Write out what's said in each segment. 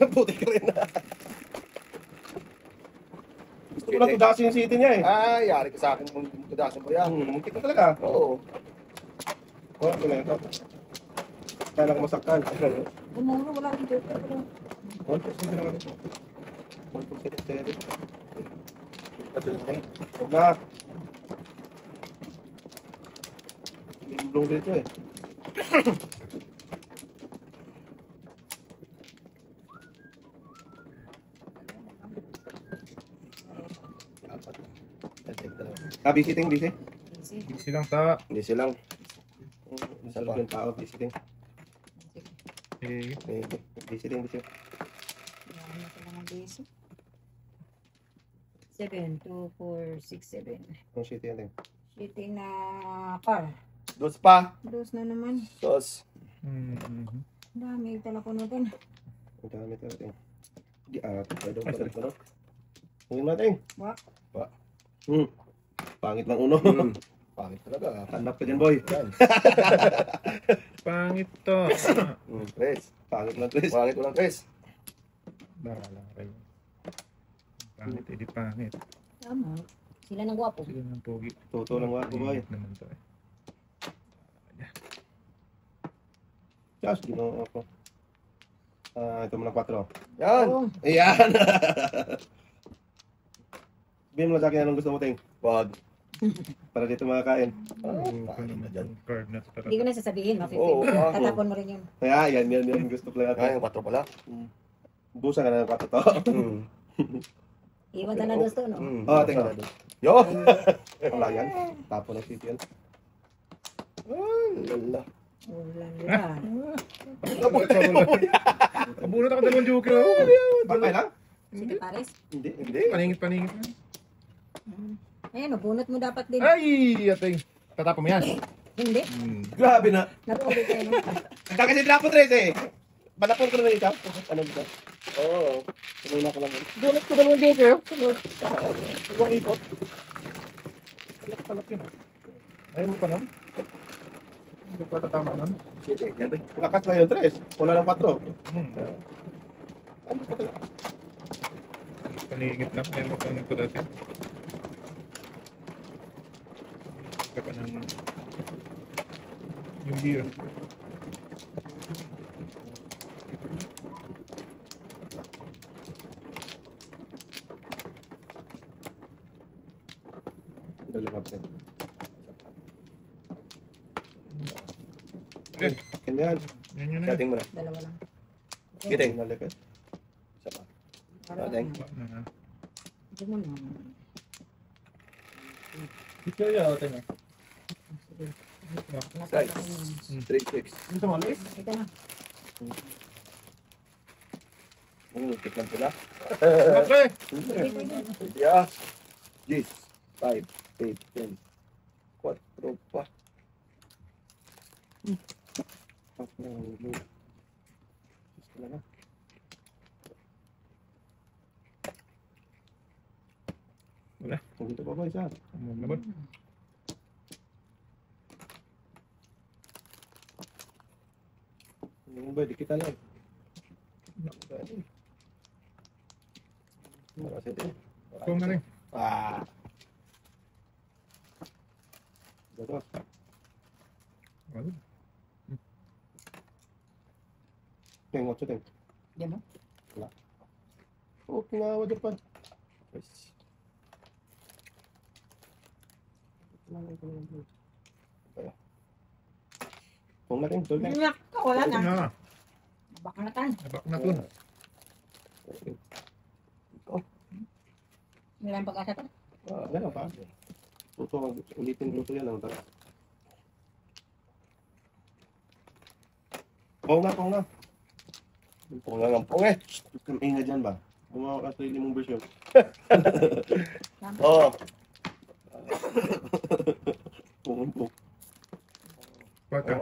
Puti ka rin. Gusto ko lang tudasin yung city niya eh. Ay, yari ka sa akin kung tudasin mo yan. Muntik na talaga. Oo. Oh, ito na ito. Kaya ko masaktan. Bumuro, wala rin dito. 1% na lang ito. 1% steady. Huwag na. Lumulong dito eh. Visiting, busy? Busy lang ta. Hindi silang. Sa loob ng tao, visiting. Eh, Visiting, busy. Ano ito naman basic? 7, 2, 4, 6, 7. Ang city yan eh. City na car. Dos pa. Dos na naman. Sos. Dami telepono doon. Ang dami talaga eh. Di ate, pwede ko balik ko no? Hungin natin. Wak. Pangit ng uno. Pangit talaga. Hanap ka dyan, boy. Yan. pangit to. Tres. Pangit lang, Chris. Pangit ko lang, Tres. Bahala kayo. Pangit, edi pangit. Tama. Sila ng gwapo. Sila ng pogi. Totoo lang wapo, boy. Pangit naman to eh. Just, ginawa ako. Ito mo ng 4. Yan. Oo. Ayan! Sabihin mo na sa akin anong gusto mo, Ting. Wag. Para dito makakain. Pangit na dyan. Card na to Hindi ko talaga. na sasabihin. Oo. Tatapon mo rin yun. Kaya, yan. Gusto ko lang Ay, natin. yung 4 pala. Busa ka na ng 4 to. Iwan ka na gusto, no? Oo, tingnan. Yo! Wala yan. Tapo ng city yan. Lala. Ulan lang. Abunot ako 2 joker ako. Bakay lang? City Paris. Hindi. Paningit. Ayan, bunot mo dapat din. Ay! Ating. Tatapon mo yan. Hindi. Grabe na. Natuloy kayo. No? Kasi drapo, Tres eh. Balapon ko na lang ikaw. Ano ba? Oo. Tuloy na ko lang. Bunot ko dalawang joker. Huwag ikot. Palak yun. Ayaw mo pa nun? Hindi pa tatama nun? Sige, yan. Lakas na yun, Tres. Wala ng 4. Paningit lang. Ayaw mo pa nito dati. Ka pa ng yung beer. Dalawang pa. Eh, Ganyan. yan yun na yun. Setting mo na. Dalawa lang. Kiting. Nalikas. Isa pa. Para Setting. Hindi mo na. Ito yun, tingnan. Right. Straight 6. Ito mo, Luis? Ito na. Tikman ko na. Okay. Yeah. 10, 5, 8, 10. 4 pa. Wala. Dito pa ba isa? Ano naman? Yung ba, di kita lang. Kung na rin. Datos. Wala. Ting, 8 ting. Yan mo. Oh, pinawa dyan pa. Kung na rin, tol na. Nyak, wala Ito na. na. Baka na tan. Nabak na to. Nilang pag-asa to. Ganun pa. Luto, ulitin luto yan lang. Pong nga. Pong nga ng pong eh. Kamay dyan ba? Gumawa ka sa mong version. Oo. Pong. Pata.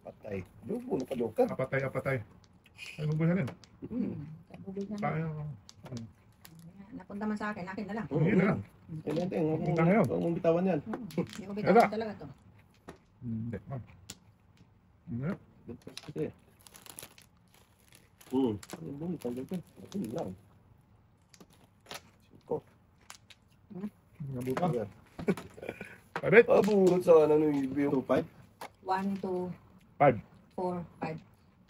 Patay. Lubo na ka. Apatay. Ay, mabuhay rin. Bubig na. Paano? Napunta man sa akin na lang. Yun na lang. Yan, ting. Punta kayo. Huwag mong bitawan yan. Hindi ko bitawan talaga to. Hindi. Kasi, Ayun, tanggal ka. Ayun lang. 5. Nabuka. Ayan. Pabit. Bunot sana ng review. 2-5. 1, 2, 5. 4,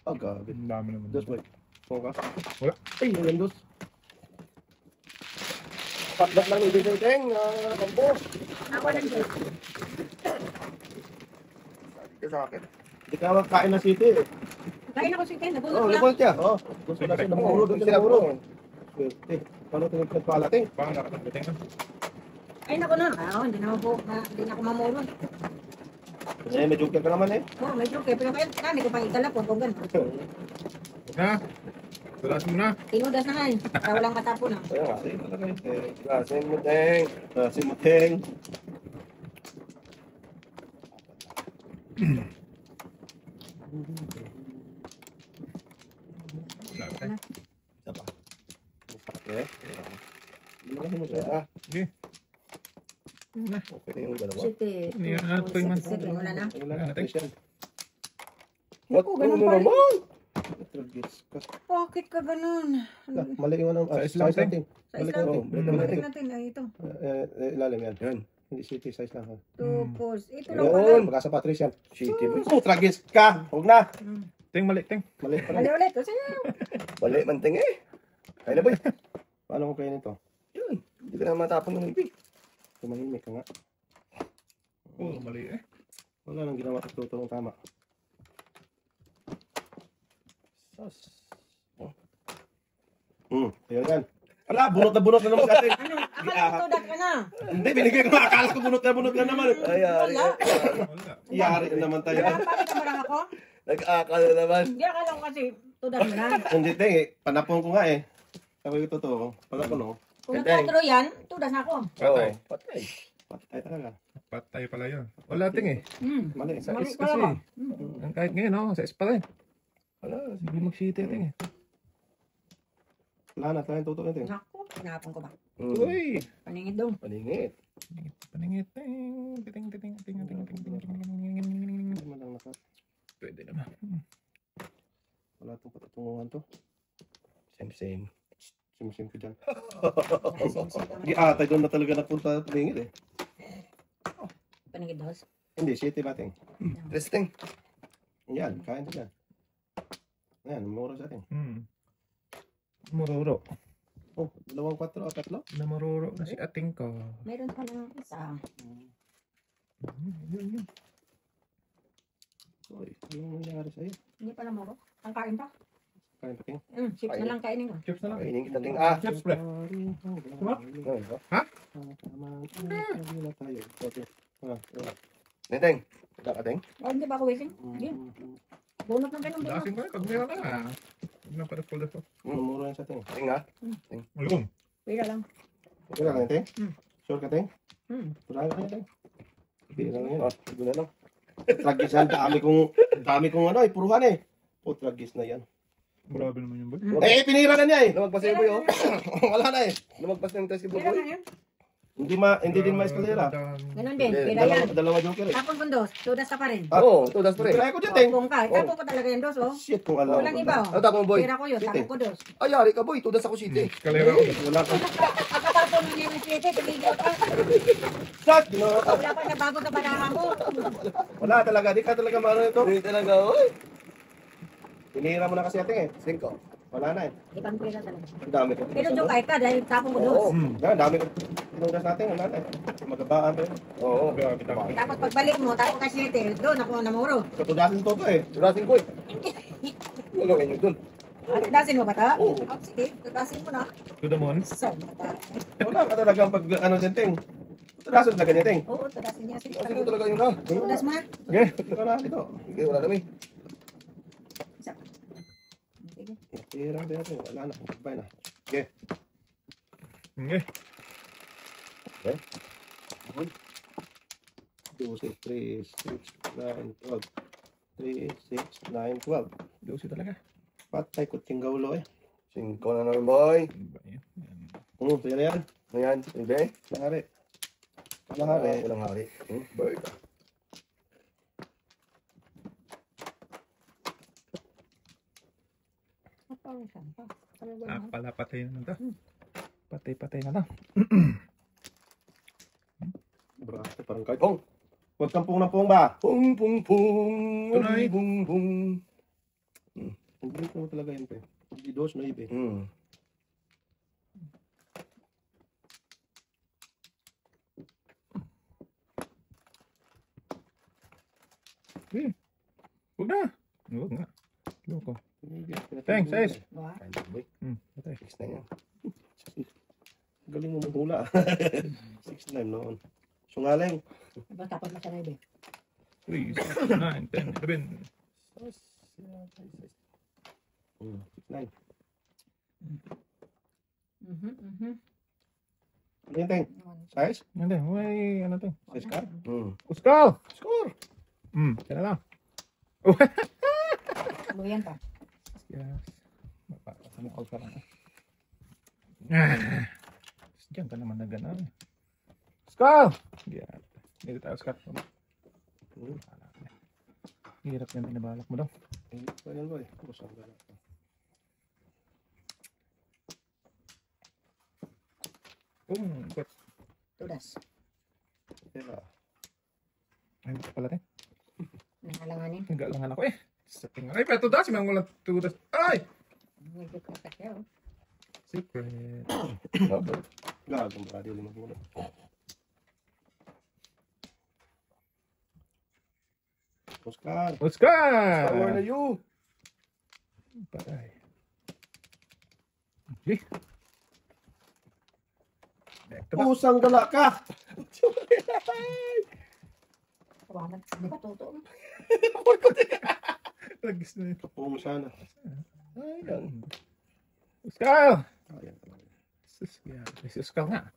5. Gabi. Ang dami naman. Dos, boy. Oo ka? Wala. Ay, yung dos. Patlat lang ibig Teng. Kampo. Ako lang din. Sabi ka sa akin. Hindi ka magkain ng city eh. Kain ako si Ken. Nabunot Oh, lang. napol siya. Oo. Gusto na siya Namuro namuro. doon Sila sila namuro. bro. Swerte. Paano ito nagpapalating? Baka nakatabiting ka. Ay, naku na. Hindi naman po. Hindi na ako mamuro. Eh, may joker ka naman eh. Oo, medyo kaya. Pero kaya kami ko pang itala po. Kung gano'n. Huwag na. Salasin mo na. Tinudas na nga eh. Para walang katapo na. Kaya nga. Kasi talaga eh. Gasin mo Teng. Si Mateng. Isa pa. Okay. Hindi mo kasi masaya. Sige. Na. Okay na yung dalawa. City. Hindi na ito yung man. City, wala na. Wala na. Special. What? ganun Ano pa rin. naman? Bakit ka ganun? Mali yung ano. Sa Islam, size natin. Sa Balik Islam. natin. Balik natin. Ay, ito. Ilalim yan. Yan. Hindi city size lang. 2 poles. Ito lang Yun. pala. Magkasa Patrician. City boy. Oh, tragis ka. Huwag na. Ting, mali, ting. Mali pa Mali rin. ulit. Kasi Balik man Teng eh. Kaya na boy. Paano ko kainin to? Yun. Hindi ka na matapon ng ibig. Tumahimik ka nga. Oo, mali eh. Wala nang ginawa at tutulong tama. Sus. Ayun yan. Wala, bunot na naman sa atin. ano? Akala ko tudas ka na. Hindi, binigay ko. Akala ko bunot na naman. Ay, ari. Wala. Wala. Yari na naman tayo. Wala. Bakit ka marang ako? Nag-aakal na naman. Hindi, akala ko kasi tudas mo na. Hindi, te. Panapon ko nga eh. Sabi ko totoo. Panapon oh. Kung nagkatro yan, tudas na ako. Patay. Patay. Patay talaga. Patay pala yun. Wala, ting eh. Mali. Sa Mali is pala kasi. ba? Ang kahit ngayon, oh, sa is pala eh. Wala. Hindi mag-city, ting eh. Wala na. Tayo tutok natin. Naku, pinapon ko ba? Uy! Paningid daw. Paningit. Paningit, ting. Titing, titing, ting, ting, ting, ting, ting, ting. Hindi man lang naka. Pwede naman. Wala itong patutunguhan to. Same. Sim ko dyan. Hindi atay doon na talaga napunta tingin eh. Paningid daw. Hindi, city bating. Testing. Yan, kain din yan. Ayan, mura sa atin. Maruro. Oh, 2-4 o 3. Namaruro na si ating ko. Meron pa lang isa. Uy, anong nangyari sa'yo? Hindi pa lang mo. Ang kain pa. Kain pating. Chips na lang kainin ko. Chips na lang. Kainin kita Teng. Chips, pre. Teng. Wala ka Teng? Oh, hindi ba ako waiting? Hindi. Bunot ng ganun. Dasin ko eh, pag meron ka. Huwag na pala full default. Mura yan sa atin. Teng ha? Malugong. Pira lang. Wala ka natin? Sure ka ting? Hmm. Wala ka natin? Hindi lang yan. Oh, ito na lang. Tragis yan. Dami kong ano eh. Puruhan eh. Oh, tragis na yan. Grabe naman yung boy. Eh, pinira na niya eh. Lumagpas na yung boy oh. Wala na eh. Lumagpas na yung test kay Pira boy. na yan. Hindi din ma-escalera. Ganun din. Hindi, Pira yan. Dalawa joker eh. Tapon kong dos. Tudas ka pa rin. Oo, ito das pa rin. Try ko dyan, Teng. Tapon ka. Tapon ko talaga yung dos, oh. Shit, kung alam Walang iba, oh. Ano tapon boy? Pira ko yun. Tapon ko dos. Ay, yari ka boy. Tudas ako city. Kalera ko. Wala ka. Pagkatapon mo niya ng siyete, tumigil ka. Shot! Ginawa ka. Wala pa na bago sa banahan mo. Wala talaga. Di ka talaga maano ito. Hindi talaga, oy. Pinira mo na kasi ating eh. 5. Wala na eh. Ibang pira talaga. Ang dami ko. Pero jokay ka dahil tapon ko dos. Oo. Ang dami ko. Tinudas natin. Wala na eh. Magabaan pa yun. Oo. Grabe tama. Tapos pagbalik mo, tapon ka siyete, doon ako namuro. Katudasin to eh. Tudasin ko eh. Ano gawin nyo dun? Tudasin mo ba ta? Oo. Oh, sige, tudasin mo na. To the moon. So, mata. Wala ka talaga pag ano dyan, Ting. Tudasin talaga niya, Ting. Oo, tudasin niya. Sige, Tudasin ko talaga yun ha. tudas mo na. Okay. Wala dito. Sige, wala kami. Isa. Sige. Tira din natin. Wala na. Bye na. Okay. Okay. 2, 6, 3, 6, 9, 12. 3, 6, 9, 12. Dosi talaga. Patay kuting gaulo eh. 5 na namin boy. Ano ba yan? Sige na yan. Ano yan? Ibe? Lahari. Lahari. Walang hari. Bird. Parang saan pa. Ano ba naman? Pala patay na to. Patay na to. Brato, parang kahit. Pong. Huwag kang pong na pong ba? Pong, pong, pong. Tunay. Pong, pong. Ang galing mo talaga yan, pe. Di dos na ibe. Huwag na. Huwag nga. Loko. Teng, size. Ba? Ay, boy. Patay. 6 na yan. Galing mo maghula. 6'9" noon. Sungaling. Basta pag masanay ba? 3, 6, 9, 10, 11. 6'9". Ano yun, Teng? Size? Hindi, may ano to. Size ka? Uskal! Score! Kaya lang. Luyan pa. Yes. Mapapasamukal ka lang. Diyan ka naman na gano'n. Uskal! Yan. Dito tayo, Uskal. Hirap yan, binabalak mo daw. Ayan, boy. Kusang gala. Ba't? Tudas. Teka. Ay, pala tayo. Nangalanganin. Nagalangan ako eh. Sa tingin. Ay, pero tudas. May mga tudas. Ay! Medyo kakat siya. Secret. Gagong brady ulit maghula. Oscar! Uskal! Where are you? Patay. Okay. Back to back. Kusang gala ka! Tawanan. Di ba totoo? Lagis na yun. Oo mo sana. Ayan. Uskal! Ayan. Sus, yeah. Si Uskal nga.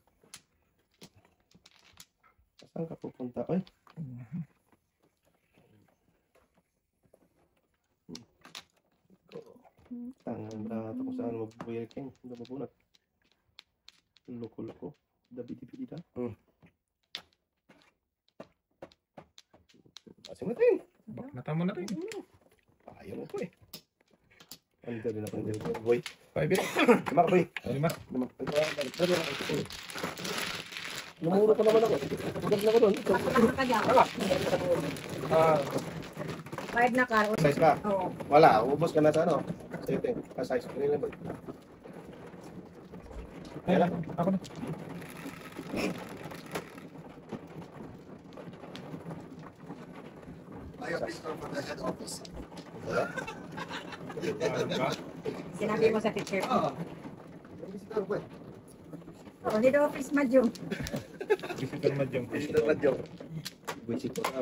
Saan ka pupunta? Ay, tangan brato kung saan mabubuhay keng. Hindi mabunat. Loko-loko. Dabidi-bidi na. Asin mo din. Bak mata mo na rin. Ayaw mo po eh. Ano din ako ng boy? 5 bit. Lima ka boy. Lima. Lumuro ko naman ako. Huwag na ko doon. Ka dyan. Five na ka. Size ka? Oo. Wala. Ubos ka na sa ano? Safety. Size. Kanina boy. Ay, ako na. Sinabi mo sa picture. Oh, dito office madyong. Visitor madyong. Visitor radyo. Visit ko na.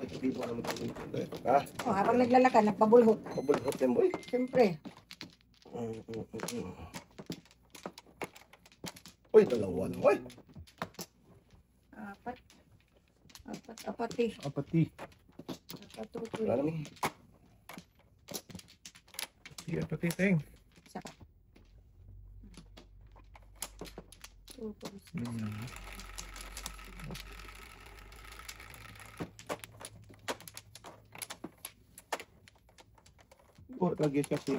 Hindi mo alam ito. Ha? Oh, habang naglalakad, nagpabulhot. Pabulhot yan boy. Siyempre. Uy, dalawa na boy. Apat. Apati. Apati. Apatutoy. Wala namin. Sige, apati tayong. Isa pa. Tupos. Oh, lagi ka sila.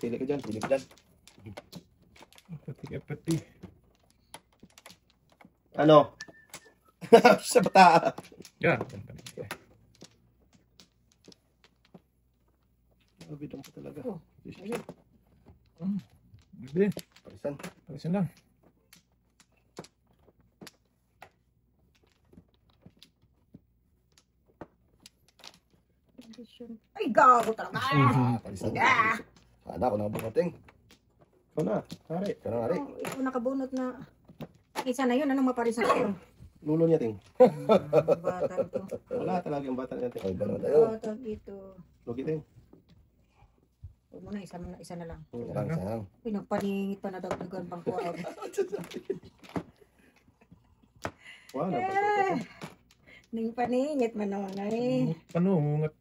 Sili ka dyan. Hindi ka dyan. Apati. Ano? Sa bata. Yan. Mabidang ko talaga. Oh, ayun. Hindi. Parisan. Palisan lang. Ay, gago talaga. Parisan. Ah! Sana ako nakabukating. Ikaw na. Pare. Ikaw na nga rin. Oh, ikaw nakabunot na. Isa na yun. Anong maparisan kayo? Lulo niya ting. Bata to. Wala talaga yung bata niya ting. Ay, ba naman tayo? Bata dito. Lugi ting. Huwag mo na, isa na lang. Sayang. Pinagpaningit pa na dagdagan pang kuwain. Wala. Ning paningit man naman ay. Panungat.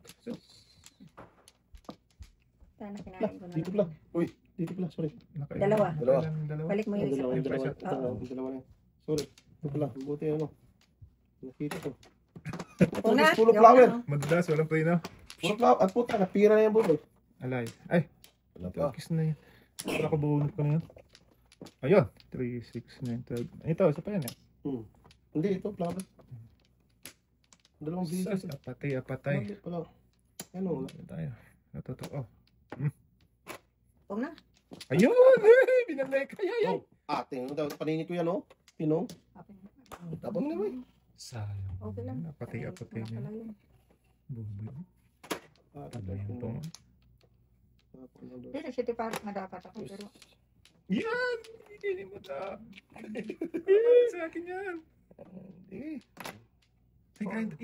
Sana kinain ko na Dito lang. pala. Uy, dito pala. Sorry. Dalawa. Dalawa. Balik mo yung isa. Yung dalawa. Oo. Yung dalawa na. Sorry. Ito pala. Buti ano. Nakita ko. Una, Puro yung flower. ano. Madalas, walang preno. Puro flower. At puta, napira na yan buloy. Alay. Ay, Wala pa. kiss na yan. Wala ko bunot ko na yan. Ayun. 3, 6, 9, 12. Ito, isa pa yan eh. Hindi, ito flower. Dalawang bisis. Apatay, apatay. Mali pala. Ano? Ito tayo. Ito, ito. Oh. Huwag na. Ayun! Hey, binanay ka. Ay, ay. Ate, paninit ko yan, oh. Pinong. Tapon mo na, boy. Sayang. Okay lang. Apatay, apatay Wala niya. pala yun. Buboy. Ate, Ano yan to? Pero city park na dapat ako. Pero Yan! Hindi mo ta. Sa akin yan. Hindi.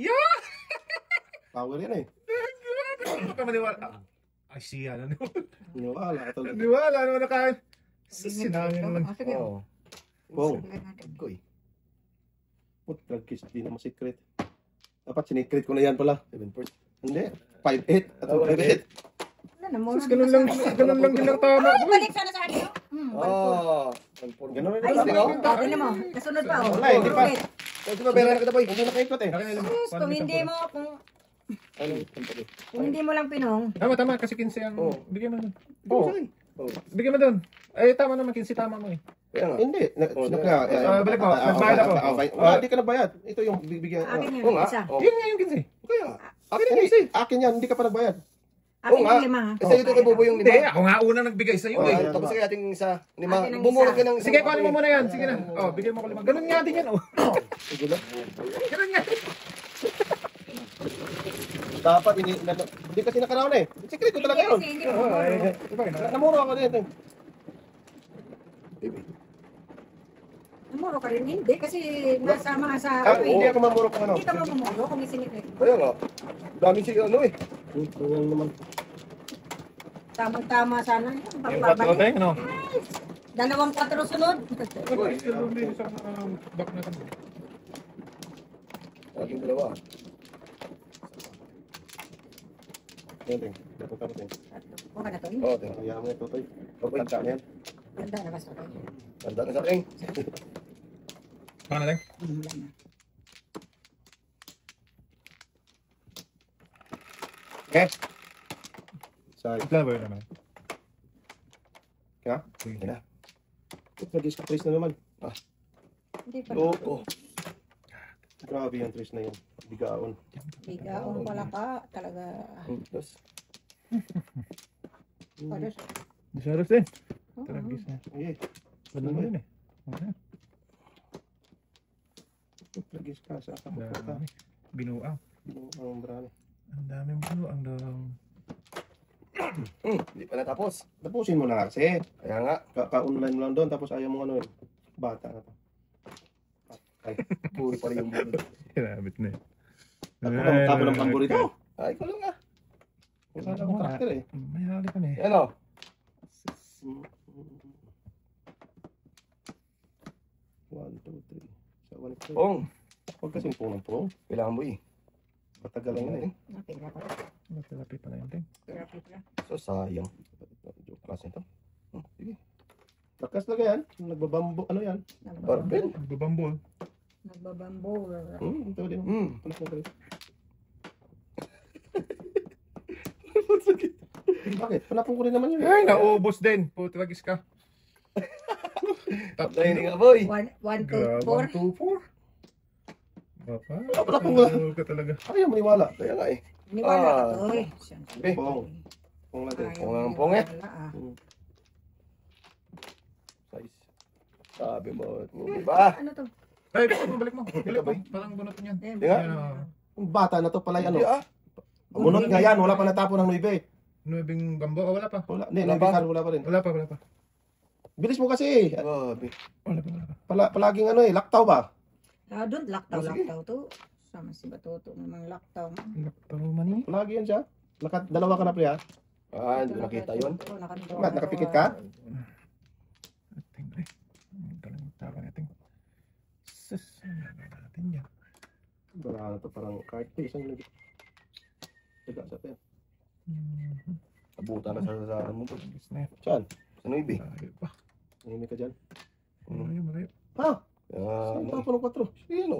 Yan! Power yan eh. Ano ka maniwala? Ay, siya. Wala ka talaga. Naniwala naman na kain. Sinabi naman. Oh, sige. Oo. Bong. Sige natin. Koy. Puta, kiss. Di naman secret. Dapat sinikret ko na yan pala. 7 first. Hindi. 5-8. At 5-8. Wala na, muna Sus, ganun lang din ang tama. Ay, balik sana sa akin. Ah. Ganun rin Ay, naman. sige. Tingnan mo. Kasunod pa. Wala, hindi pa. Ulit. Kasi mabera na kita, boy. Hindi nakaikot eh. Sus, kung hindi mo, Ano? kung hindi mo lang pinong. Tama, kasi 15 ang... Oo. Bigyan mo doon. Oo. Oh. Bigyan mo doon. Ay, tama naman, 15 tama mo eh. Kaya nga. Hindi. Balik mo. Nagbayad ako. Wala, hindi ka nabayad. Ito yung bibigyan. Akin yan, Oo nga. isa. Oh. Yun nga yung 15. Kaya nga. Akin yan, eh. Akin yan, hindi ka pa nagbayad. Akin Oo nga. yung 5 ha. Kasi ito kay Bobo yung Hindi, 5. ako nga una nagbigay sa'yo Oh, eh. tapos kaya ating isa. Lima. Akin ang Bumulog isa. ka ng Sige, kuhanin mo muna yan. Sige na. Oh, bigyan mo ko 5. Ganun nga din yan, oh. Sige lang. Ganun nga. Dapat, hindi kasi nakaraon eh. Secret ko talaga yun. Kasi hindi Oo, mo. ay, diba, Namuro ako dito. Namuro ka rin. Hindi, kasi nasa mga sa... Hindi ako mamuro kung ano. Hindi ka mamumuro kung isinikret. Kaya nga. Daming siya ano eh. Yung naman. Tamang-tama sana. Yung 4 tayo, ano? 2 4 sunod. Back na kami. Ating dalawa. Yan, dapat tapos yan. Huwag ka na to. Oo, tingnan. Kaya mo ito, Toy. Baboy. Tanda na yan. Ganda na basta to. Tanda na sa akin. Baka na lang. Wala na. Okay. Sorry. Flower naman. Kaya? Sige. na. Nag-disc-trace na naman. Hindi pa. Oo. Grabe yung trace na yun. Bigaon. Bigaon pala ka. Talaga. Tapos. Pala. Desaros din. Oo. Talagis na. Okay. Ganun mo yun eh. Okay. Nag-disc ka sa kapatid. Dami. Binuang. Ang brane. Ang daming binuang daw. Hindi pa natapos. Tapusin mo na kasi. Kaya nga. Ka-online mo lang doon. Tapos ayaw mo ano yun. Bata na to. Ay. Puri pa rin yung bulo. Kinabit na eh. Tapos ng paborito. Ay, ko lang ah. Wala akong karakter eh. May hali pa na eh. Ano? One, two, three. Sa one, two. Pong. Huwag kasing punong po. Kailangan mo eh. Matagal lang yun eh. Napira pa. Masalapi pa na yun, ting. Pira. So, sayang. Joke kasi ito. Sige. Lakas lang yan. Nagbabambo. Ano yan? Barbell. Nagbabambol. Nagbabambo. Ito din. Palas na kayo. Bakit? Panapon ko rin naman yun. Ay, naubos din. Putragis ka. Tayo nga boy. 1, 2, Grabang 4. 2, 4. Bapa. Wala pong wala. Tulog ka talaga. Ayaw maniwala. Kaya nga eh. Niwala ka to eh. Eh, Pong. Pong natin. Ayaw Pong ang maniwala, pong eh. ah. Size. Sabi mo. Diba? Ano to? Ay, balik mo. Balik mo. Parang bunot niyan. Eh, Di nga. Yan, oh. Yung bata na to pala ano. Hindi ah. Munot nga yan. Wala pa natapon ng 9. Nuebing bambo. Wala pa. Wala. Hindi, Wala pa. wala pa rin. Wala pa. Bilis mo kasi. Grabe. Wala pa. Palaging ano eh. Laktaw ba? Ah, doon, laktaw Oh, sige. to. Sama si Batoto namang laktaw. Laktaw mani. Palagi yan siya. Dalawa ka na pre ha. Ah, hindi ko nakita yun. Mat, nakapikit ka? Ating pre. Talang tawa natin. Sus. Ano natin yan? Wala na to parang card. Isang nag... Taga sa pen. Abutan na sa ano mo. Talagis na yan. Saan? Sa Nuibi. Malayo pa. Nahimik ka dyan. Malayo. Ha? Ah, Saan ano? tapon ng 4? Sino?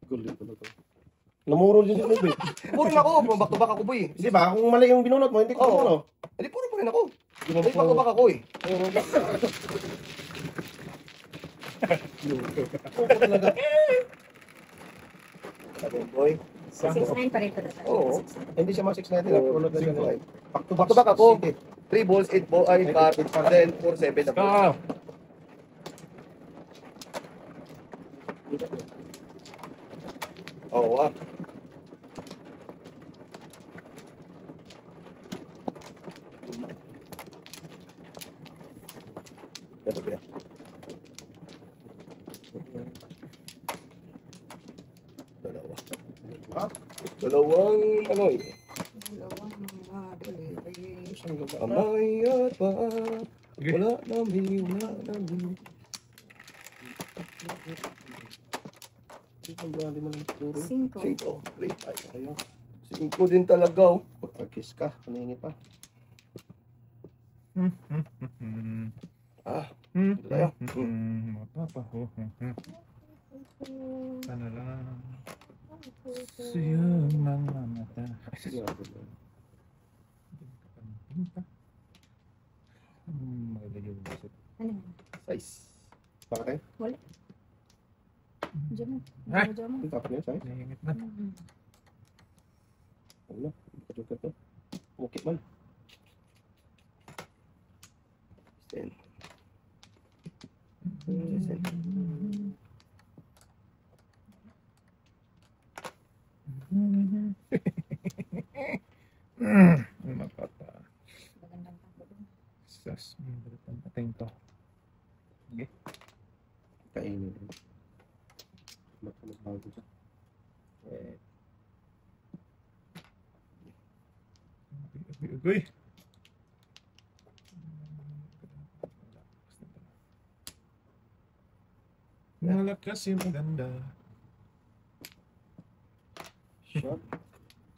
Gulit pala to. Namuro din sa live eh. Puro na ako. Back to back ako, boy. Di ba? Kung mali yung binunot mo, hindi ko Oo. ano. Hindi, puro pa rin ako. Di ba Ay, back to back ako eh. po talaga? Sabi, boy. 6'9" pa rin ito. Oo. Hindi siya mga 690 lang. Punot na siya. Back to back ako. Sige. 3 balls, 8 balls, ay, then 4-7 na po. Ska! Oo, ah. Ito, kaya. Dalawa. Ha? Dalawang ano eh. Dalawang mga delivery. Amay at pa. Sige. Wala namin. Ang grabe mo lang siguro. 5. 5, 3, ay, ayaw. 5 din talaga, oh. Pag-kiss ka, paningi pa. Ah, Dito tayo. Mapapaho. Sana lang. Siyang mga mata. Maganda yung boses. Ano yun? size. Bakit? Diyan mo. Ay! Diyan mo. Ang tapos niya, size? Nahingit na. Ano? Kajoker to. Okay man. Then, Mapapa. Magandang takbo dun. Sas. Ang ating to. Kainin. Mas bago siya. Uy! Malakas yung maganda. Shot.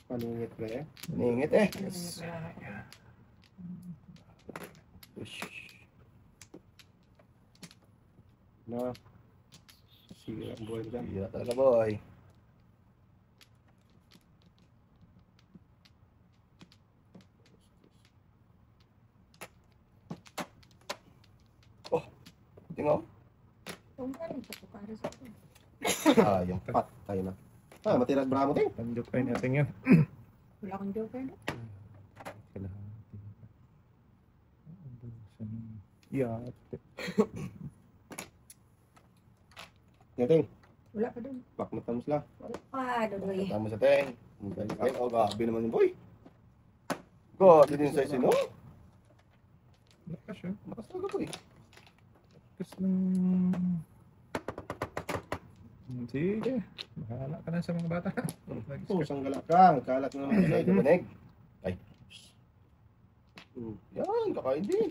Paningit na eh. ningit eh. Yes. Ush. Na. Sige, ang buhay dyan. Iya talaga, boy. Oh, tingnan. Kung ano, papukara sa akin. Ayaw. Pat, tayo na. Ah, matirag bramo ting. Tanjok kayo natin yan. Wala akong joker no? Yate. Ngating, Wala pa dun. bak na tamos lang. Wala pa, Dodoy. Tama sa teng. Ay, oh, gabi naman yung boy. God, din sa sino? Lakas yun. Lakas talaga, boy. Lakas ng... Sige. Bahala ka na sa mga bata. Oh, isang galakang. Kalat na naman Ay, yun. dumanig. Ay, Hmm. yan, kakain din.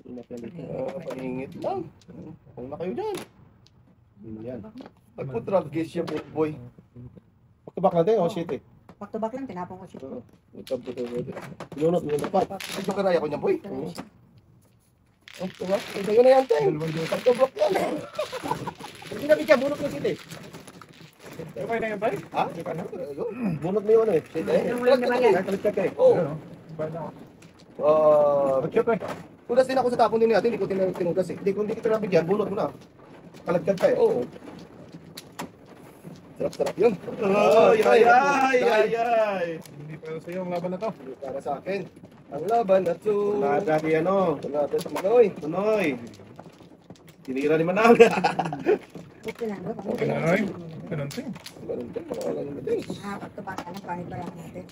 Ingat yan dito. Paningit lang. Kung na kayo dyan. Yan. Nagputrag guess siya, boy. Pagkabak natin, oh shit eh. Back to back lang, tinapon ko siya. Binunot mo na dapat. Medyo karaya ko niya, boy. Oh, diba? Sa'yo na yan, teng. Pagkablock yan. Hindi na bigyan, bunot mo shit eh. Okay na yan, tay? Ha? Ayun. Bunot mo yun eh. Shit, eh. Yung walang naman yan. Kaya kalit ka eh. Oh. Ano? Bala ako. Check eh. Tudas din ako sa tapon din natin. Hindi ko tinudas eh. Hindi, kung hindi kita nabigyan, bunot mo na. Kalagkad ka eh. Oo. Sarap-sarap yun. Ay. Hindi para sa iyo ang laban na to. Para sa akin. Ang laban at so... Nada di ano. Natin sa Manoy. Tunoy. Tinira ni Manang. Okay lang, no? Okay na, Noy. Ganun ting. Ganun din, makawalan yung dating. Back to back lang, kahit ba lang natin.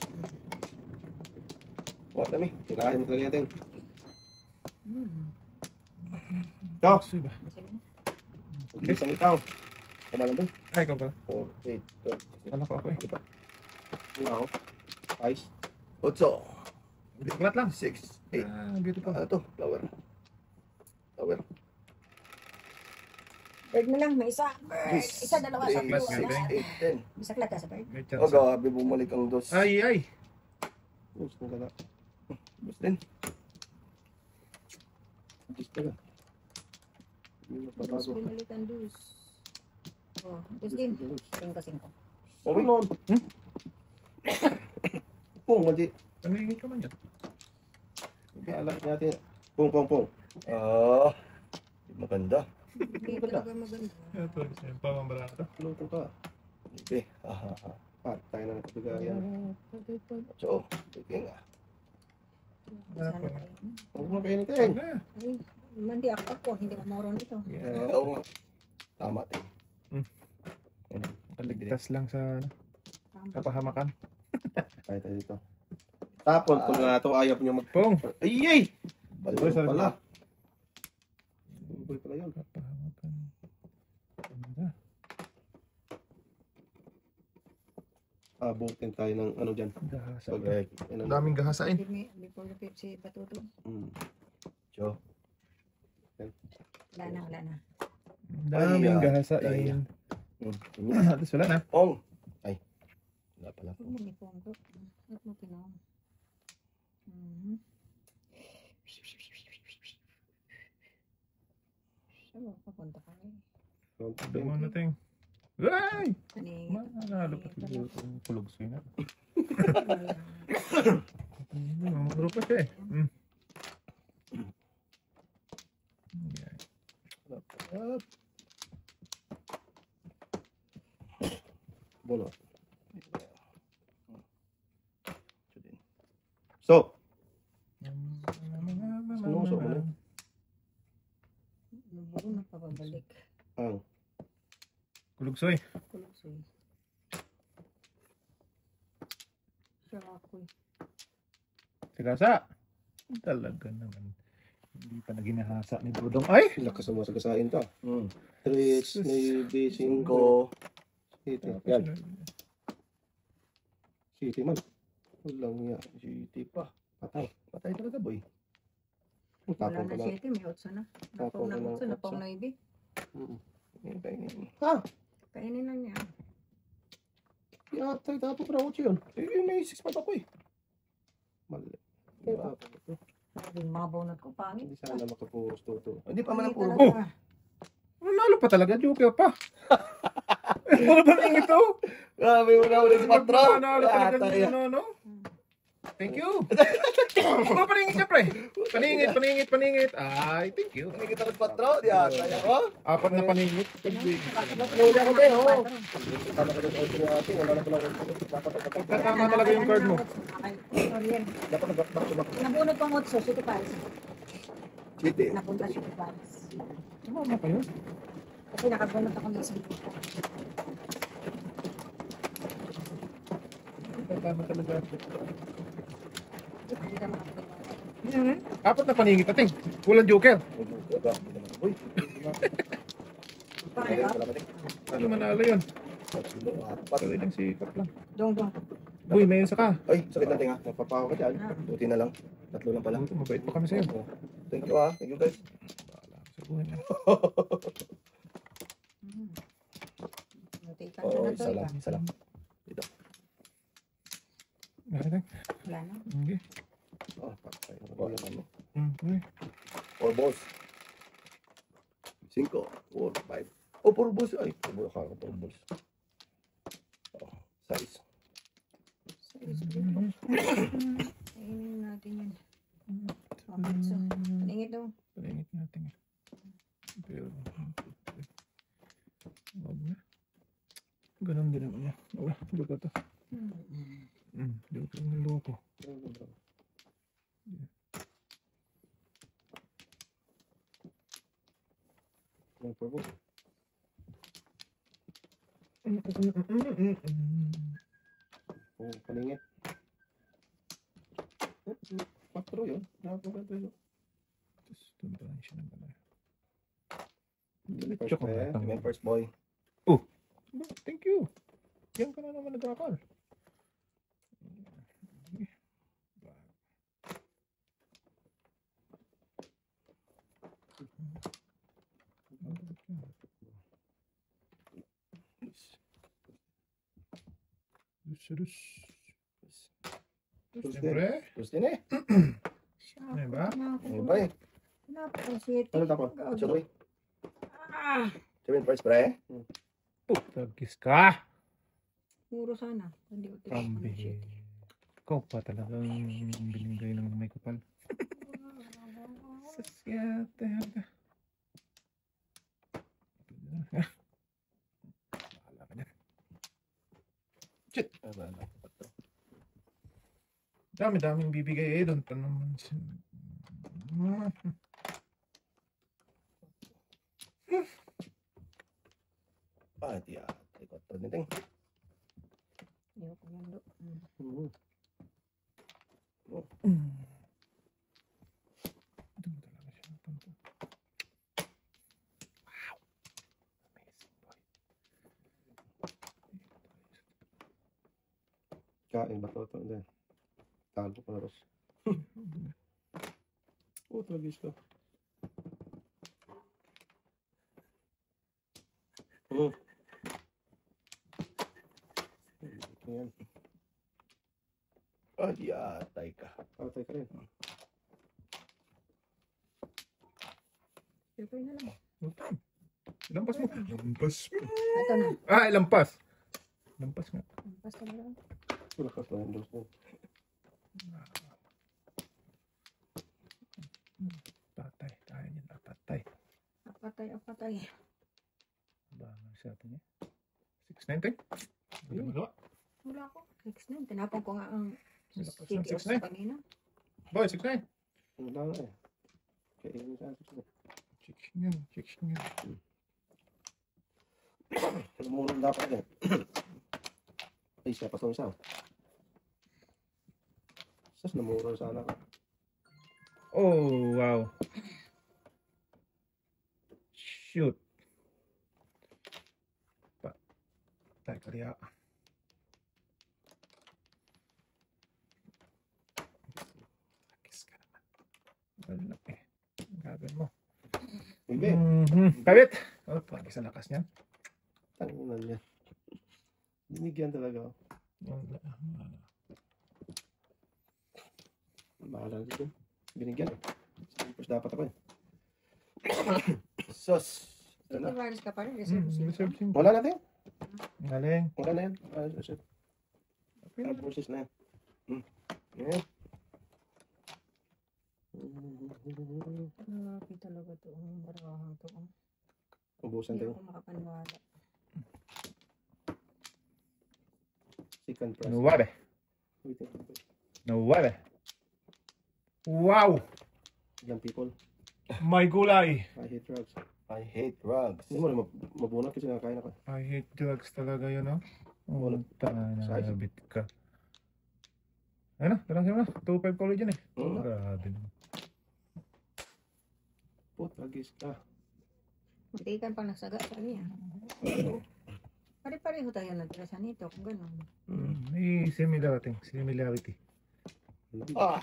Wala kami. Tirahin mo talaga natin. Ito. Ikaw. Sige ba? Isang ikaw. Kamalan din. Ay, ikaw pala. 4, 8, 12. Kala ko ako eh. Ikaw. Ice. 8, Flat lang. 6, 8. Ah, beautiful. Ano to? Flower. Flower. Bird na lang, may isa. Bird. Isa, dalawa, sa 3, 6, 8, 10. Bisaklat ka sa bird. May Oh, chance. gabi bumalik ang dos. Ay, ay. Gusto mo gala. Dos din. Gusto ka. Hindi mo Dus, pabago. binalikan dus. Oh, dus din. 5-5. Okay noon. Pong, mali. Paningin ka man yan. Alak natin. Pong. Ah, maganda. Hindi talaga maganda. Ito, yung pamambarata. Luto ka. Hindi. Patay na nagkagayan. So, sige nga. Sana kayo. Huwag mo kayo nitin. Ano? Ay, hindi ako. Hindi ako maroon ito. Oo nga. Tama din. Kaligtas lang sa kapahamakan. Kaya tayo dito. Tapon ko na ito. Ayaw nyo mag... Pong! Ay! Balik Balboy sa pala. Balboy pala yun. Kapahamakan. Ganda. Abutin tayo ng ano dyan. Gahasa. Pag, Ang daming gahasain. Before the Pepsi Batuto. So, Wala na. Ang daming Ay, gahasain. Tapos wala na. Ong. Ay. Wala pala. Huwag mo ni Pongo. Huwag mo pinong. Saan mo papunta kami? Dumo natin. Ay! Kaningit. Manalo pa siguro itong kulugsoy na. Wala. Mamuro pa siya eh. Yan. Bono. So, Sinuso mo na. Nabuo na papabalik. ang Kulugsoy. Kulugsoy. Siya ako eh. Sigasa. Talaga naman. Hindi pa na ginahasa ni Dodong. Ay! lakas mo sa kasain ka. Hmm. 3, Navy, 5, Cinco. City. Yan. City man. Walang niya. City pa. Patay. Patay talaga, boy. Wala Tapon ka na lang. 7, may 8 na. Napong na 8, napong na 9. Ha? Kainin lang niya. Yatay, tapos na 8 yun. Eh, may 6 pa ako eh. Mali. Sabi, mga bonot ko, pangit. Hindi sana makapuros to. Hindi pa man ang puro. Oh! Nanalo pa talaga. Joker pa. Ano ba rin ito? Grabe mo na ulit si Patro. Nanalo talaga ng ano. Thank you. Ano paningit siyempre? Paningit. Ay, thank you. Hindi kita Patro. Di ata. Oh. 4 na paningit. Huli ako din, oh. Tama ka doon sa ating. Wala na pala. Dapat Tama talaga yung card mo. back to back. Nabunod pang 8, City Paris. City. Napunta City Paris. Tama pa yun. Kasi nakabunod ako ng City Paris. Tama talaga. Hindi ka makapagod. 4 na paningit natin. Walang Joker. Uy. Ano manalo yun? Apat. Tuloy lang sikap lang. Dong. Uy, may isa ka. Ay, sakit ng tinga. Napapawa ka dyan. Buti na lang. 3 lang pala. Mabait pa kami sa'yo. Thank you, ah. Thank you, guys. Sa buhay na. Natikan Oo, na to. isa lang. Isa lang. Nakita? Wala na. Okay. Oh, patay. Ano? Okay. 4 balls. 5, 4, 5. Oh, 4 balls. Ay, 4 balls. 4 balls. Oh, size. Kainin natin yan. Okay, so, paningit daw. Paningit natin. Pero, wag na. Ganun din naman yan. Wala, luto to. Luto ng loko. Yung purple. Oh, paningit. Patro yun. Nakapaganda yun. Tapos, doon pa lang siya ng gano'n. First Chocolate. player. May first boy. Thank you. Yan ka na naman nagkakal. Dus. Siyempre. Gusto din eh. Ano ba? Ano ba eh? Napaka-city. Ano tapos? Siya boy. Ah! Siya first pre. Tagkis ka. Muro sana. Hindi ko tigas Pambi. ng shit. Ikaw pa talagang binigay ng may kapal. Sasyate. Bahala ka dyan. Shit. Dami-daming bibigay eh. Doon pa naman siya. Ah, di ah. Ikaw to niting. Ayoko yan do. Doon talaga siya napunta. Wow. Amazing boy. Kain ba to? Hindi. Talo ko na ros. Oh, tragis ka. Ayan. Ah, di atay ka. Atay ka rin. Siyempre na lang. Lampas mo. Lampas mo. Ito na. Ah, lampas. Lampas nga. Basta na lang. Wala ka sa Windows mo. Patay. Tayo niyan. Patay. Apatay. Ba, sa atin niya. 690? Hindi magawa. Wala ko. 6-9. Tinapon ko nga ang Lakas City ng of 6-9. kanina. Boy, 6-9. Wala nga eh. Kainin sa atin. Chicks niyan. Lumulong dapat eh. Ay, siya pasong isa. Sas, namura sana ka. Oh, wow. Shoot. Patay ka riya. Kiss ka naman. Wala eh. Ang gagawin mo. Hindi. Kabit! Oh, pagi sa lakas niyan. Tanginan niya. Binigyan talaga ako. Bahala dito. Binigyan eh. Tapos dapat ako eh. Sos. Ito City na. virus ka pa rin. Reserve Reserve sim. Wala natin. Galing. Wala na yan. Process na yan. Yan. Malapit talaga to. Ang barahan to. Ubusan Hindi tayo. ako makapaniwala. Second prize. 9. 9. Wow! Young people. May gulay. I hate drugs. I hate drugs. Hindi mo na mabunot kasi nakakain ako. I hate drugs talaga yun, no? Unta na nabit ka. Ayun na, tarang siya na. 2.5 college yun eh. Grabe naman. Putagis ka. Magtikan pang nagsaga sa niya. Pare-pareho tayo nagtrasan nito kung gano'n. May similarity. Ah!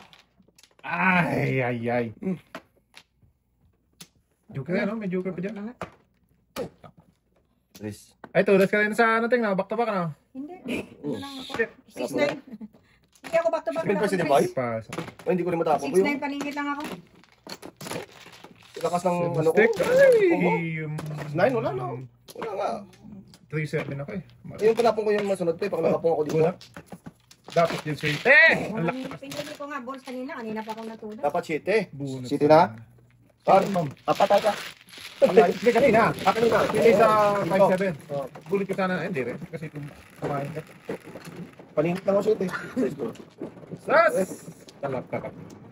Ay. Joker yan, no? May joker pa dyan. Mga- Please. Ay, tulas ka rin sa ano, ting na. Back to back, no? Hindi. Ano lang ako? Shit. 6-9. Hindi ako back to back. Screen person, boy? Pasok. Oh, hindi ko rin matapon. Yung 6-9 paningit lang ako. lakas ng ano ko. Mistake. Combo. Ay! 9, wala na. Wala nga. 3-7 ako eh. Yung panapon ko yung masunod pa eh. Pag nakapong ako dito. Dapat yun sa'yo. Ang laki. Pinili ko nga balls kanina. Kanina pa akong natulog. Dapat city. Bunot City na? Sorry. Ma'am. Apatay ka. Hindi kanina. Akin na. Hindi sa 5-7. Oh. Bulit ko sana. Hindi rin. Kasi kumain ka. Paningit lang ako city. Sas! Talap.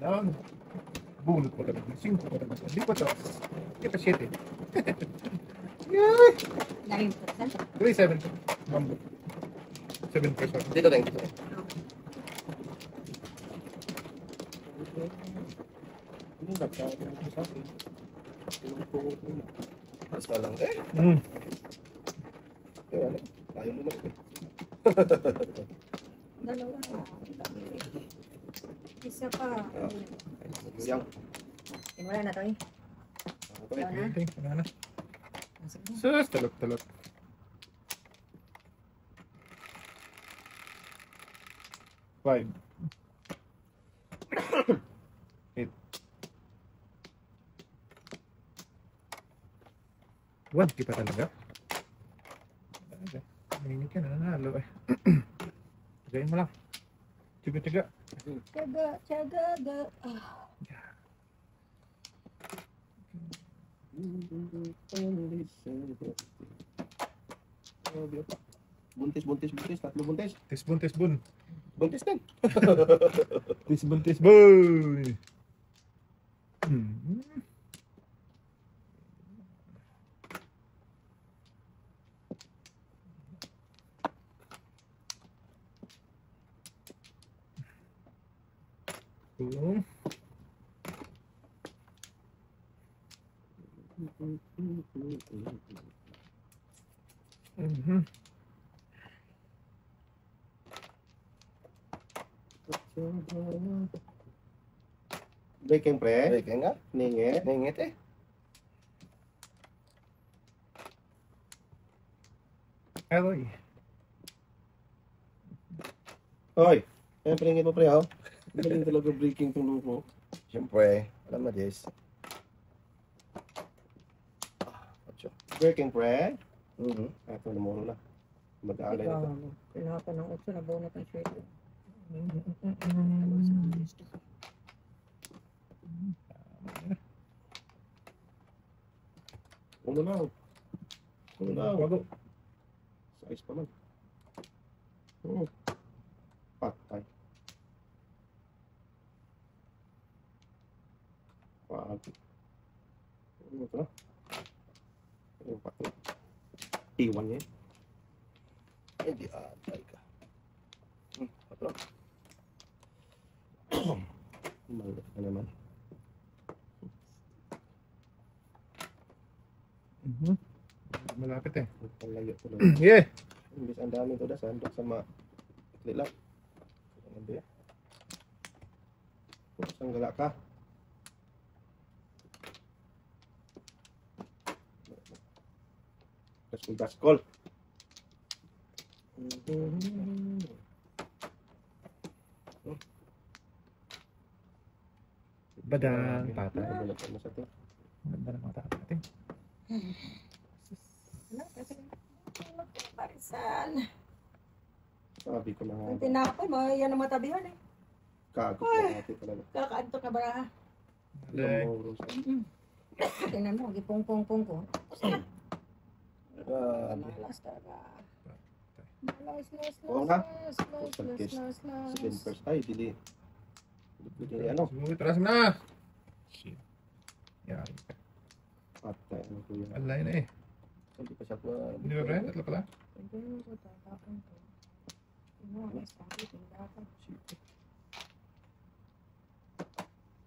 Down. Bunot ko talaga. 5 ko talaga. Hindi ko ito. Kita 7. Yay! 9%. 3-7. Ma'am. 7%. Dito din. Mas na lang eh. Kaya ano, tayo mo naman. Dalawa. Isa pa. Yang. Wala na to eh. Wala na. Okay, wala na. Sige. Sus! Talot. 5. 8. 1 kita talaga. Mainit ka na, nanalo eh. Tagayin mo lang. Tiga-tiga. Tiyaga. Buntis. Tatlo buntis. Tisbon, tisbon. Buntis din. Tisbon, tisbon. Boom. Breaking pre. Breaking nga. Ningit. Ningit eh. Aroy. Hoy. Kaya pringit mo pre ha. Galing talaga breaking tong lupo. Siyempre, alam na this. Breaking pre. Mhm. Ito namuro na. Mag-aalay na to. Pinaka ng 8 na bonus ang shade. Uno lang. Bago. Size pa man. Patay. Patay. Ito na. Yung patay. Iwan niya. Hindi atay ka. Patro. Malit ka naman. Malapit eh. Palayo ko lang. Yeah. Imbis ang dami to da sandok sama. Ikli lang. Ang biya. Pusang gala ka. Gaskol. Badang patay. Nabulat mo sa to. Ganda ng mata natin. Parisan. Sabi ko na nga. Ang tinapay mo, yan ang matabihan eh. Kagod na natin talaga. Kakaanto ka ba? Alay. Lamuro sa. Tingnan mo, gipong-pong-pong ko. Grabe. Malas talaga. Oo nga. Second first. Ay, dili. Dili ano? Sumulit, taras na! Shit. Yari ka. Patay. Ano ko yun? Alay na eh. Hindi pa siya pa. Hindi ba pre? Tatlo pala?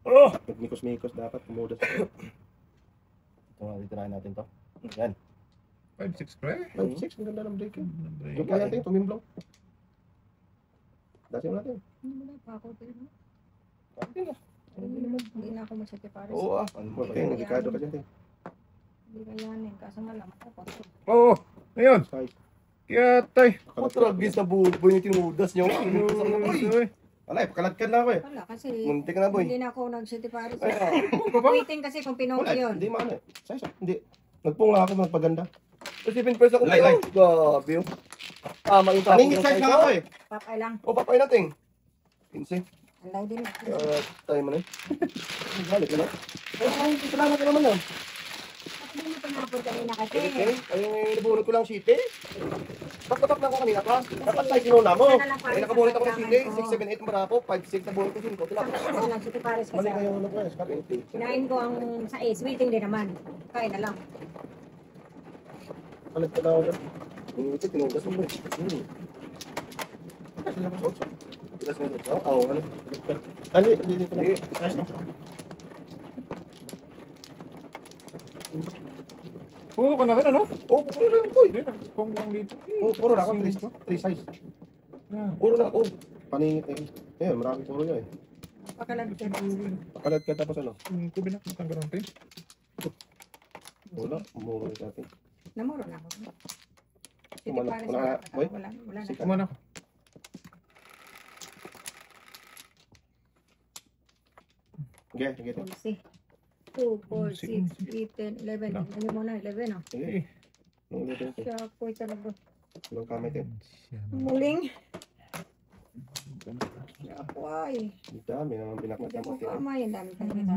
Oh! Magmikos-mikos dapat. Kumudas. Ito nga, titirahin natin to. Yan. 5-6 pre? 5-6. Ang ganda ng break. Yung Break. kaya natin. Tumimblong. Dasi mo natin. Hindi na ako magsitiparis. Oo ah. Ano mo Okay. Delikado ka dyan. Hindi kayanin. Kaso nga lang. Oo! Ayun! Size. Kiyatay! Matragis na buboy yung tinudas niyo. Uy! Alay, pakaladkan na ako eh. Wala kasi. Muntik ka na boy. Hindi na ako nagsitiparis. Ay, Waiting kasi kung Wala, Pinocchio yun. hindi maano eh. Size. Hindi. Nagpunga ako magpaganda. Isipin first ako Lay, kayo. lay. Grabe yung. Tama yung tapong Anong size lang ako eh. Papay lang. O papay natin. Pinse. Andaw din. Tayo mo na. Balik na. Ay, salamat ka naman yan. Hindi mo pinapon kanina kasi. Okay. Ay, nabunod ko lang site. Papatak na ako kanina pa. Dapat tayo kinuna mo. Ay, nakabunod ako ng site. 6, 7, 8 marako. 5, 6 nabunod ko 5. Tinapos. Ako nagsitiparis kasi. Mali kayo ano ko eh. Spaghetti. Kinain ko ang sa ace. Waiting din naman. Kain na lang. Palit ka na ako. Ito, tinudas mo. Tinudas mo ito. Oo, ano? Ali, hindi ko na. Size na. Puro ka na rin ano? Oh, puro na ako eh. Kung lang dito. Oh, puro na ako. 3 size. Yan. Puro na ako. Paningit na yun. Ayun, marami puro yun eh. Pakalag ka. Pakalad ka tapos ano? Kubinak mo tang garanti. Wala, umuro na natin. Namuro na ako. Wala, Sitiparis wala, na. boy. Wala na. Kuman ako. Sige, sige. 2, 4, 6, 8, 10, 11. Ano mo na? 11 oh. Sige. Nung ulitin ko. Siya ako'y talaga. Ilang kamay ting. Muling. Ako ay. Ang dami naman Hindi pinakita ko mo ting. kamay. Ang dami kang sabi ko.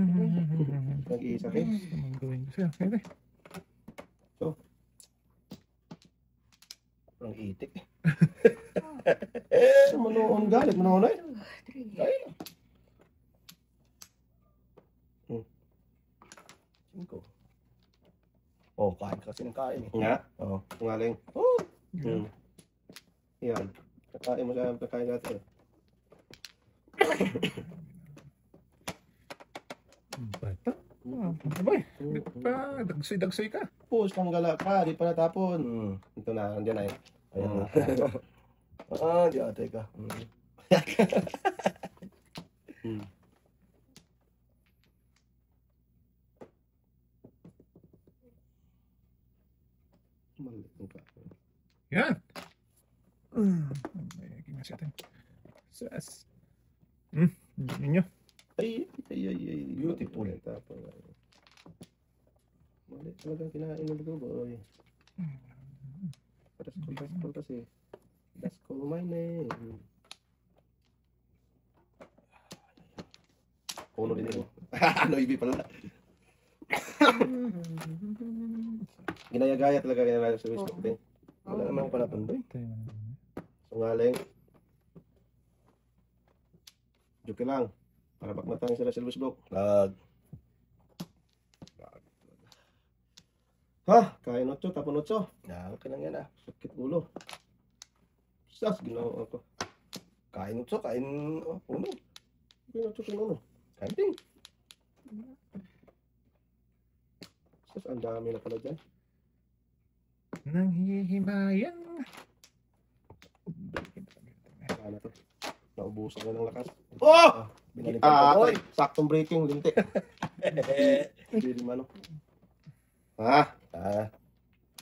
Nag-iisa ting. Ang gawin ko siya. Kaya Ang itik. Manoon galit, manoon ay. Cinco. Oh, kain ka kasi ng kain eh. Nga, Oo. tungaling. Oh. Yan. Kakain mo siya, kakain natin. bata. Abay, dagsoy ka. Push kang gala ka, di pa natapon. Hmm. Ito na, nandiyan na eh. Ayan na. Di ate ka. Mali ka. Yan. May kinasi natin. Sas. Ninyo. Ay. Beautiful. Tapon. Mali talagang kinain ng dugo, boy. That's cool kasi. That's cool my name. Puno din yun. Ano, ibig pala. Ginaya-gaya talaga ginaya sa Facebook din. Wala naman pala pandoy. Sungaling. Joke lang. Para bakmatahin sila sa Facebook. Lag. Ha? Kain 8, tapon 8. Okay lang yan ah. Sakit ulo. Sas, ginawa ako. Kain utso, kain uno. Kain 8 sa ulo. Kain din. Sas, ang dami na pala dyan. Nang hihimayan. Sana to. Naubusan na ng lakas. Oh! Binalik pa boy. Saktong breaking, lintik. Hindi naman ano. Ha?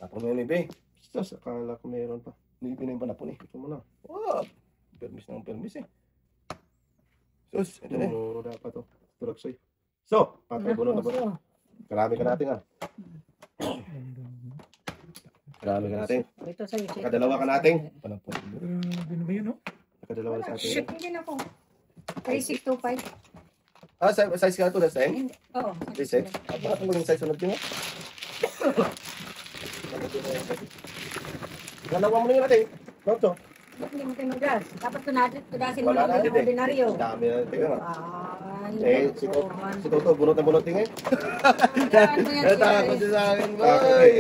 Ako mo yun ibe. Sas, akala ko meron pa. Hindi pinay pa na po ni. Ito mo na. Wow. Permis ng permis eh. Sus, ito na. Tinuro dapat to. Turoksoy. So, patay bulo na ba? Karami ka natin ah. Karami ka natin. Ito sa'yo. Kadalawa ka natin. Panapon. Grabe naman yun, no? Kadalawa na sa atin. Shit. Hindi na ako. 3625. Size ka ito na size? Hindi. Oo. 36? Bakit mo yung size sunod yun? Dalawa mo na yun natin. Tonto. Hindi mo tinugas. Dapat tudasin mo Wala lang na, ng ordinaryo. Dami na natin. Ay, Si Toto, bunot na bunot tingin. Tandaan mo yan, Takot Jerry. siya sa akin, boy.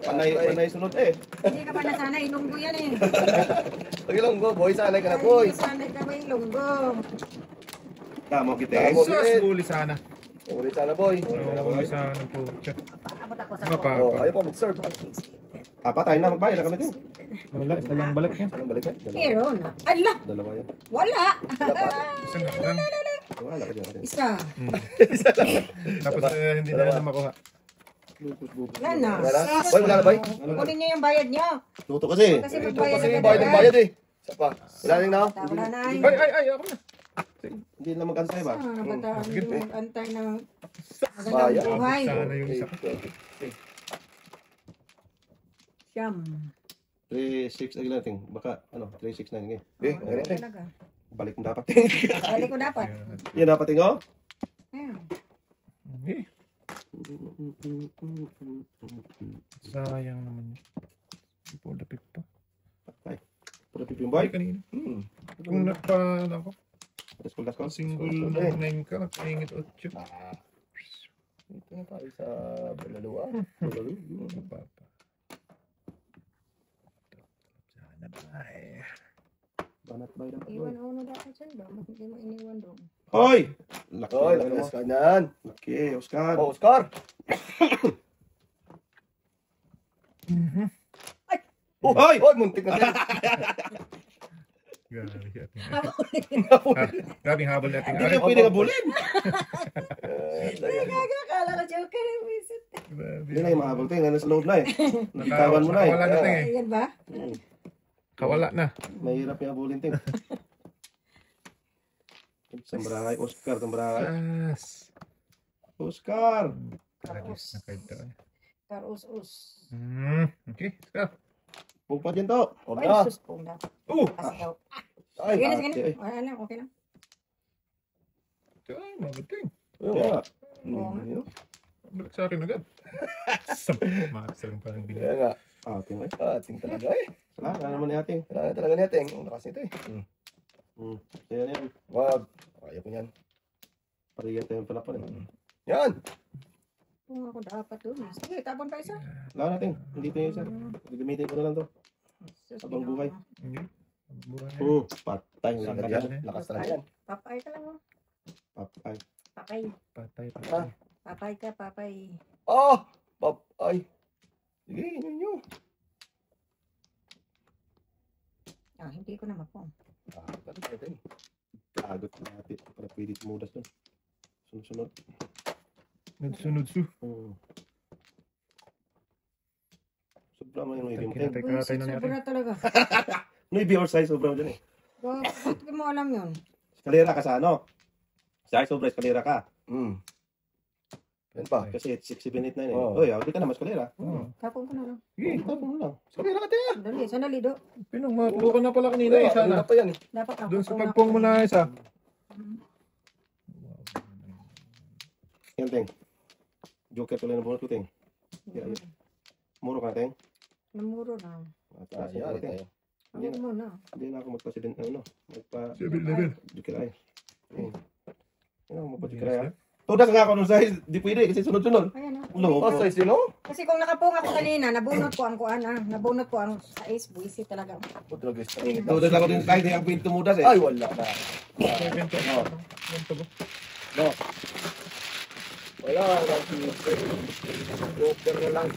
Panay sunod eh. Hindi ka pa nasanay, ilunggo yan eh. Sige lang, boy. Sanay ka na, boy. Ay, sanay ka ba ilunggo? Tama kita eh. Tama. Sus, huli sana. Ulit sana, boy. Huli sana po. Paabot ako sa Mapa. Oh, ayaw pa mag-serve. Patay na, magbayad na kami din. Wala, isa lang balik niya. Anong balik? Meron. Ala, Dalawa yan. wala. Isang lang. Wala ka dyan. Isa. Tapos hindi na natin makuha. Yan na. Wala na? Boy, wala na, boy? Kunin niyo yung bayad niyo. Tuto kasi. Kasi Ito magbayad kasi na bayad ng bayad eh. Isa pa. Wala rin na. Wala na ay. Ay, ako na. Hindi na mag-antay ba? Ah, bataan Sige, yung antay ng Bayad. magandang buhay. Sana yung isa. Siyam. 3-6 agad natin. Baka, 3-6 na yun. Eh, ganyan eh. Talaga. Balik mo dapat. Balik ko dapat. Yan dapat tingo. Ayun. Okay. Sayang naman yun. Pula-pip pa. Patay. Puro piping boy. Ay, kanina. Hmm. Kung ako, Let's go. single na 9 ka, nagpahingit 8. Ito na tayo sa Balaluwa. Papa. Sana ba eh. Banat bay dapat boy. Iwan uno dapat sa'yo. Bakit hindi mo iniwan doon? Hoy! Laki. Oy, laki na Oscar yan. Laki, Oscar. Oh, Oscar. Hoy! Oy, muntik na siya. Grabe habol natin. Hindi ka pwede kabulin. Akala ko joker yung visit. Hindi na yung mahabol tingin. Nasa loob na eh. Nakitawan mo na eh. Kawala na ting eh. Ayan ba? Kawala na. Mahirap yung habulin ting. Sambrahay, Oscar, sambrahay. As. Oscar! Nakita. Karus-us. Okay, let's go. Pumpa dyan to. Ay, Wala. sus po na. Oh! Kasi daw. Ay, Sige na, ate, sige ay. na. Wala lang, okay lang. Ay, magating. ayun Kaya nga. nga. Oo nga. Ayun. Balik sa akin agad. Master lang parang Kaya binigay. nga. Ating eh. Ating talaga eh. Wala naman ni ating. Kailangan talaga natin. Ang lakas nito eh. Kaya na yan. Wag. Ayaw ko yan. Pariyan tayo pala pa rin. Yan. Kung ako dapat doon. Sige, tapon pa isa. Wala natin. Hindi tayo isa. Gagamitin ko na lang to. Sus, Habang ginawa buhay. ko. Hindi. Buhay. Patay. Talaga Lakas yan. Lakas talaga yan. Papay ka lang, oh. Patay. Papay. Patay, Ah. patay. Papay ka, papay. Oh! Ay. Sige, yun yun. Ah, hindi ko na mapong. Talaga natin. Agot natin. Para pwede tumudas doon. Sunod-sunod. Nagsunod-su. Sobra mo yung ibig mo. Kinatay ka tayo na Uy, natin. sobra talaga. No, ibig or size sobra mo dyan eh. Bakit mo alam yun? Eskalera ka sa ano? Size sobra, eskalera ka. Yan pa. Kasi 6, 7, 8, 9 eh. Oo. Uy, hindi ka na eskalera. Oh. Tapon ko na lang. Sige, Tapos mo lang. sabi na natin. Sandali, sandali do. Pinang maturo ka na pala kanina eh. Kanina Sana. pa yan eh. Dapat ako. Doon sa pagpong mo na isa. Yan, Teng. Joker tuloy na bunot ko, Teng. Muro ka, Teng. Namuro na. Atras Yari mo, Teng. tayo. Hindi Ano na. mo na? Hindi na ako magpa-7, ano, Civil level. Joker ay. Hindi na ako magpa-Joker ay, ha? Tudas nga ako nung size. Di pwede kasi sunod-sunod. Ayan na. No. Oh, size yun oh. Kasi kung nakapong ako kanina, nabunot ko ang kuan ah. Nabunot ko ang size. Buisi talaga. Putra guys. Tudas ako din size. Ang pwede tumudas eh. Ay, wala na. Seven to. Yan to ba? No. Wala. Joker na lang.